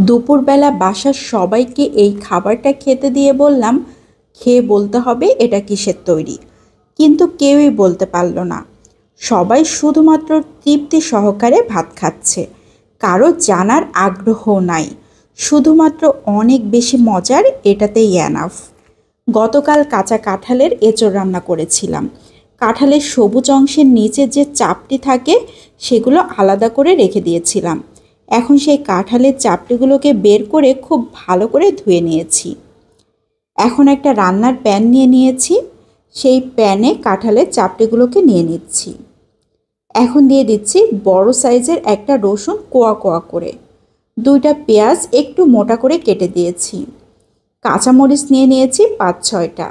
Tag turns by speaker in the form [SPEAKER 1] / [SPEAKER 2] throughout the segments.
[SPEAKER 1] দুপুরবেলা বাসার সবাইকে এই খাবারটা খেতে দিয়ে বললাম, খেয়ে বলতে হবে এটা কিসের তৈরি। কিন্তু কেউই বলতে পারল না। সবাই শুধুমাত্র তৃপ্তি সহকারে ভাত খাচ্ছে, কারো জানার আগ্রহ নাই। শুধুমাত্র অনেক বেশি মজার, এটাতেই এনাফ। গতকাল কাঁচা কাঁঠালের এঁচড় রান্না করেছিলাম। কাঁঠালের সবুজ অংশের নিচে যে চাপটি থাকে সেগুলো আলাদা করে রেখে দিয়েছিলাম। এখন সেই কাঁঠালের চাপটিগুলোকে বের করে খুব ভালো করে ধুয়ে নিয়েছি। এখন একটা রান্নার প্যান নিয়ে নিয়েছি, সেই প্যানে কাঁঠালের চাপটিগুলোকে নিয়ে নিচ্ছি। এখন দিয়ে দিচ্ছি বড় সাইজের একটা রসুন কোয়া কোয়া করে, 2টা পেঁয়াজ একটু মোটা করে কেটে দিয়েছি, কাঁচামরিচ নিয়ে নিয়েছি 5-6টা,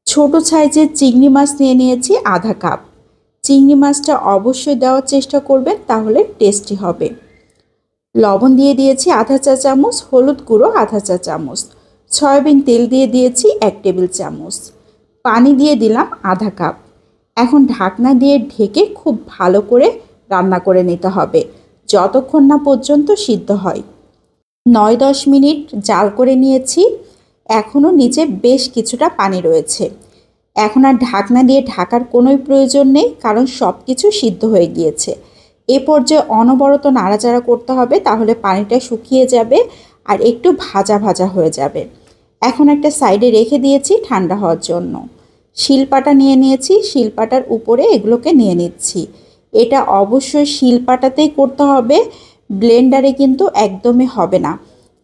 [SPEAKER 1] ছোট সাইজের চিংড়ি মাছ নিয়ে নিয়েছি আধা কাপ। চিংড়ি মাছটা অবশ্যই দেওয়ার চেষ্টা করবেন, তাহলে টেস্টি হবে। লবণ দিয়ে দিয়েছি আধা চা চামচ, হলুদ গুঁড়ো আধা চা চামচ, সয়াবিন তেল দিয়ে দিয়েছি 1 টেবিল চামচ, পানি দিয়ে দিলাম আধা কাপ। এখন ঢাকনা দিয়ে ঢেকে খুব ভালো করে রান্না করে নিতে হবে, যতক্ষণ না পর্যন্ত সিদ্ধ হয়। 9-10 মিনিট জাল করে নিয়েছি, এখনও নিচে বেশ কিছুটা পানি রয়েছে। এখন আর ঢাকনা দিয়ে ঢাকার কোনোই প্রয়োজন নেই, কারণ সব কিছু সিদ্ধ হয়ে গিয়েছে। এ পর্যায়ে অনবরত নাড়াচাড়া করতে হবে, তাহলে পানিটা শুকিয়ে যাবে আর একটু ভাজা ভাজা হয়ে যাবে। এখন একটা সাইডে রেখে দিয়েছি ঠান্ডা হওয়ার জন্য। শিলপাটা নিয়ে নিয়েছি, শিলপাটার উপরে এগুলোকে নিয়ে নিচ্ছি। এটা অবশ্যই শিলপাটাতেই করতে হবে, ব্লেন্ডারে কিন্তু একদমই হবে না,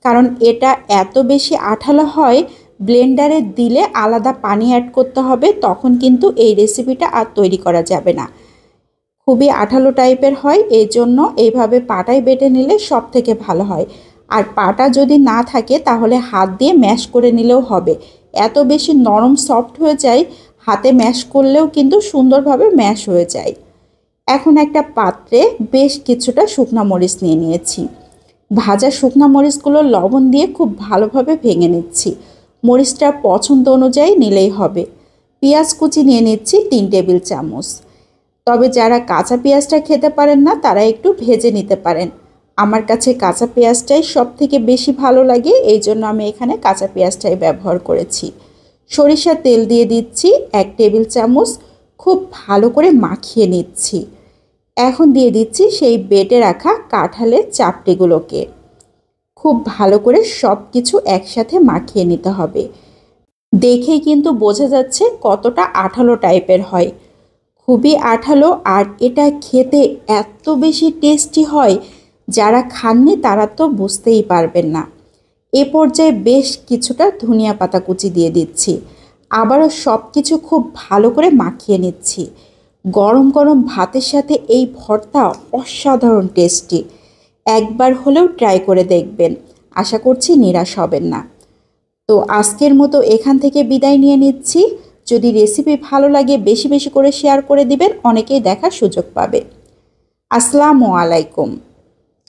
[SPEAKER 1] কারণ এটা এত বেশি আঠালো হয়। ব্লেন্ডারে দিলে আলাদা পানি অ্যাড করতে হবে, তখন কিন্তু এই রেসিপিটা আর তৈরি করা যাবে না। খুবই আঠালো টাইপের হয়, এই জন্য এইভাবে পাটায় বেটে নিলে সব থেকে ভালো হয়। আর পাটা যদি না থাকে তাহলে হাত দিয়ে ম্যাশ করে নিলেও হবে। এত বেশি নরম সফট হয়ে যায়, হাতে ম্যাশ করলেও কিন্তু সুন্দরভাবে ম্যাশ হয়ে যায়। এখন একটা পাত্রে বেশ কিছুটা শুকনো মরিচ নিয়ে নিয়েছি। ভাজা শুকনো মরিচগুলো লবণ দিয়ে খুব ভালোভাবে ভেঙে নিচ্ছি। মরিচটা পছন্দ অনুযায়ী নিলেই হবে। পেঁয়াজ কুচি নিয়ে নিচ্ছি 3 টেবিল চামচ। তবে যারা কাঁচা পেঁয়াজটা খেতে পারেন না তারা একটু ভেজে নিতে পারেন। আমার কাছে কাঁচা পেঁয়াজটাই সব থেকে বেশি ভালো লাগে, এই জন্য আমি এখানে কাঁচা পেঁয়াজটাই ব্যবহার করেছি। সরিষার তেল দিয়ে দিচ্ছি 1 টেবিল চামচ, খুব ভালো করে মাখিয়ে নিচ্ছি। এখন দিয়ে দিচ্ছি সেই বেটে রাখা কাঁঠালের চাপটিগুলোকে। খুব ভালো করে সব কিছু একসাথে মাখিয়ে নিতে হবে। দেখেই কিন্তু বোঝা যাচ্ছে কতটা আঠালো টাইপের হয়, খুবই আঠালো। আর এটা খেতে এত বেশি টেস্টি হয়, যারা খাননি তারা তো বুঝতেই পারবেন না। এ পর্যায়ে বেশ কিছুটা ধনিয়া পাতা কুচি দিয়ে দিচ্ছি। আবারও সব কিছু খুব ভালো করে মাখিয়ে নিচ্ছি। গরম গরম ভাতের সাথে এই ভর্তা অসাধারণ টেস্টি। একবার হলেও ট্রাই করে দেখবেন, আশা করছি নিরাশ হবেন না। তো আজকের মতো এখান থেকে বিদায় নিয়ে নিচ্ছি। যদি রেসিপি ভালো লাগে বেশি বেশি করে শেয়ার করে দিবেন, অনেকেই দেখার সুযোগ পাবে। আসসালামু আলাইকুম।